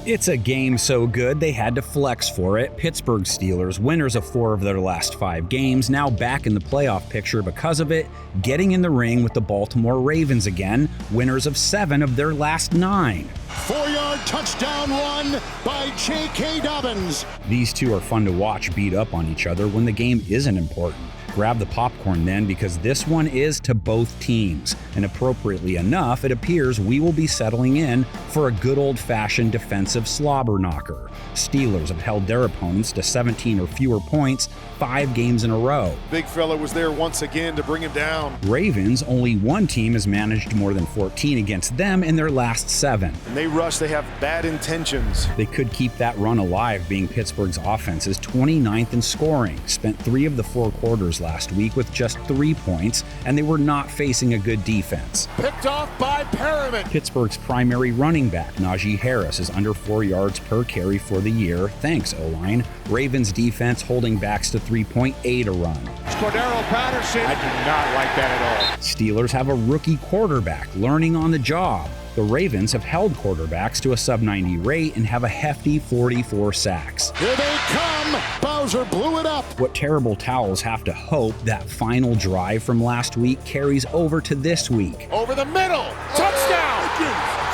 It's a game so good they had to flex for it. Pittsburgh Steelers, winners of 4 of their last 5 games, now back in the playoff picture because of it, getting in the ring with the Baltimore Ravens again, winners of 7 of their last 9. 4-yard touchdown run by J.K. Dobbins. These two are fun to watch beat up on each other when the game isn't important. Grab the popcorn then, because this one is to both teams. And appropriately enough, it appears we will be settling in for a good old-fashioned defensive slobber knocker. Steelers have held their opponents to 17 or fewer points 5 games in a row. Big fella was there once again to bring him down. Ravens, only one team has managed more than 14 against them in their last 7. And they rush, they have bad intentions. They could keep that run alive, being Pittsburgh's offense is 29th in scoring, spent 3 of the 4 quarters last week with just 3 points, and they were not facing a good defense. Picked off by Perriman. Pittsburgh's primary running back, Najee Harris, is under 4 yards per carry for the year. Thanks, O-line. Ravens defense holding backs to 3.8 a run. Cordero Patterson. I do not like that at all. Steelers have a rookie quarterback learning on the job. The Ravens have held quarterbacks to a sub-90 rate and have a hefty 44 sacks. Here they come! Bowser blew it up! What terrible towels have to hope that final drive from last week carries over to this week. Over the middle! Touchdown!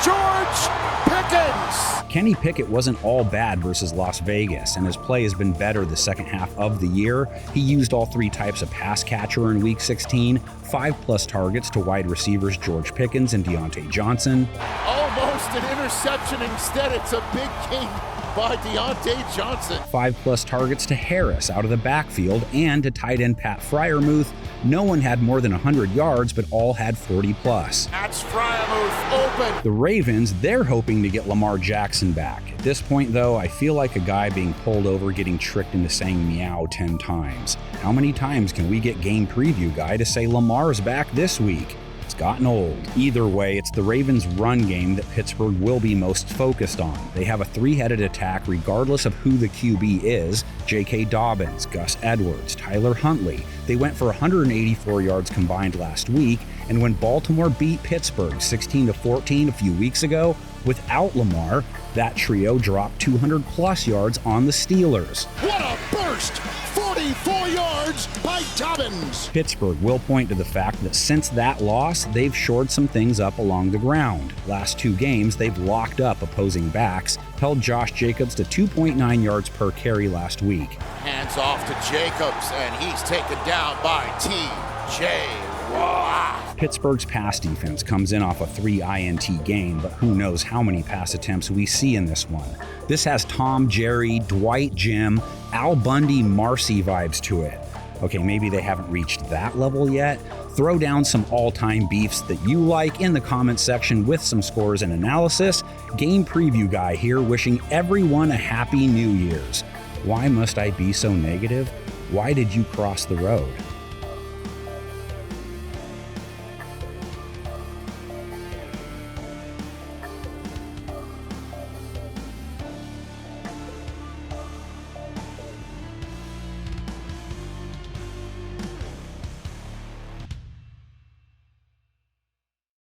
George Pickens! Kenny Pickett wasn't all bad versus Las Vegas, and his play has been better the second half of the year. He used all 3 types of pass catcher in Week 16, 5+ targets to wide receivers George Pickens and Deontay Johnson. Almost an interception. Instead, it's a big gain by Deontay Johnson. 5+ targets to Harris out of the backfield and to tight end Pat Freiermuth. No one had more than 100 yards, but all had 40+. That's Freiermuth open. The Ravens, they're hoping to get Lamar Jackson back. At this point, though, I feel like a guy being pulled over getting tricked into saying meow 10 times. How many times can we get Game Preview Guy to say Lamar's back this week? It's gotten old. Either way, it's the Ravens' run game that Pittsburgh will be most focused on. They have a 3-headed attack regardless of who the QB is: J.K. Dobbins, Gus Edwards, Tyler Huntley. They went for 184 yards combined last week, and when Baltimore beat Pittsburgh 16-14 a few weeks ago, without Lamar, that trio dropped 200+ yards on the Steelers. What a burst! 44 yards by Dobbins! Pittsburgh will point to the fact that since that loss, they've shored some things up along the ground. Last 2 games, they've locked up opposing backs, held Josh Jacobs to 2.9 yards per carry last week. Hands off to Jacobs, and he's taken down by T.J. Watt. Pittsburgh's pass defense comes in off a 3 INT game, but who knows how many pass attempts we see in this one. This has Tom, Jerry, Dwight, Jim, Al Bundy, Marcy vibes to it. Okay, maybe they haven't reached that level yet. Throw down some all-time beefs that you like in the comments section with some scores and analysis. Game Preview Guy here, wishing everyone a happy New Year's. Why must I be so negative? Why did you cross the road?